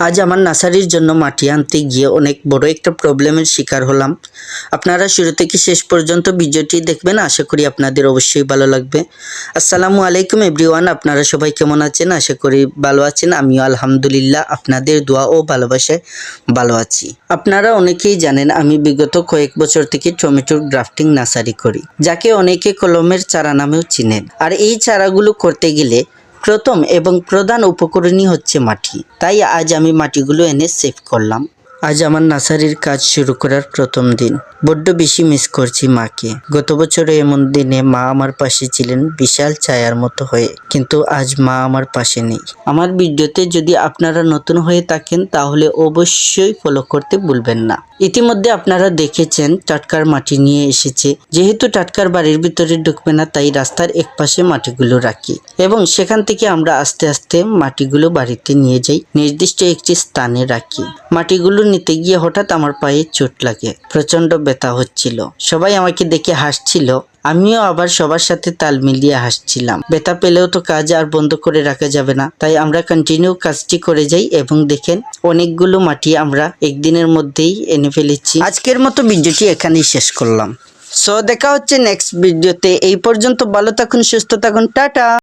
আজ আমার নার্সারির জন্য মাটি আনতে গিয়ে অনেক বড় একটা প্রবলেমের শিকার হলাম। আপনারা শুরু থেকে শেষ পর্যন্ত ভিডিওটি দেখবেন, আশা করি আপনাদের অবশ্যই ভালো লাগবে। আসসালামু আলাইকুম এভরিওয়ান, আপনারা সবাই কেমন আছেন? আশা করি ভালো আছেন। আমিও আলহামদুলিল্লাহ আপনাদের দোয়া ও ভালোবাসায় ভালো আছি। আপনারা অনেকেই জানেন আমি বিগত কয়েক বছর থেকে টমেটোর গ্রাফটিং নার্সারি করি, যাকে অনেকে কলমের চারা নামেও চিনেন। আর এই চারাগুলো করতে গেলে প্রথম এবং প্রধান উপকরণই হচ্ছে মাটি। তাই আজ আমি মাটিগুলো এনে সেভ করলাম। আজ আমার নার্সারির কাজ শুরু করার প্রথম দিন। বড্ড বেশি মিস করছি মাকে। গত বছরে এমন দিনে মা আমার পাশে ছিলেন বিশাল ছায়ার মতো হয়ে, কিন্তু আজ মা আমার পাশে নেই। আমার ভিডিওতে যদি আপনারা নতুন হয়ে থাকেন তাহলে অবশ্যই ফলো করতে ভুলবেন না। ইতিমধ্যে আপনারা দেখেছেন টাটকার মাটি নিয়ে এসেছে। যেহেতু টাটকার বাড়ির ভিতরে ঢুকবে না, তাই রাস্তার একপাশে মাটিগুলো রাখি এবং সেখান থেকে আমরা আস্তে আস্তে মাটিগুলো বাড়িতে নিয়ে যাই, নির্দিষ্ট একটি স্থানে রাখি। মাটিগুলো নিতে গিয়ে হঠাৎ আমার পায়ে চোট লাগে, প্রচন্ড ব্যথা হচ্ছিল। সবাই আমাকে দেখে হাসছিল, আমিও আবার সবার সাথে তাল মিলিয়ে হাসছিলাম। ব্যথা পেলেও তো কাজ আর বন্ধ করে রাখা যাবে না, তাই আমরা কন্টিনিউ কাজটি করে যাই এবং দেখেন অনেকগুলো মাটি আমরা একদিনের মধ্যেই এনে ফেলেছি। আজকের মতো ভিডিওটি এখানেই শেষ করলাম। সো দেখা হচ্ছে নেক্সট ভিডিওতে। এই পর্যন্ত ভালো থাকুন, সুস্থ থাকুন, টাটা।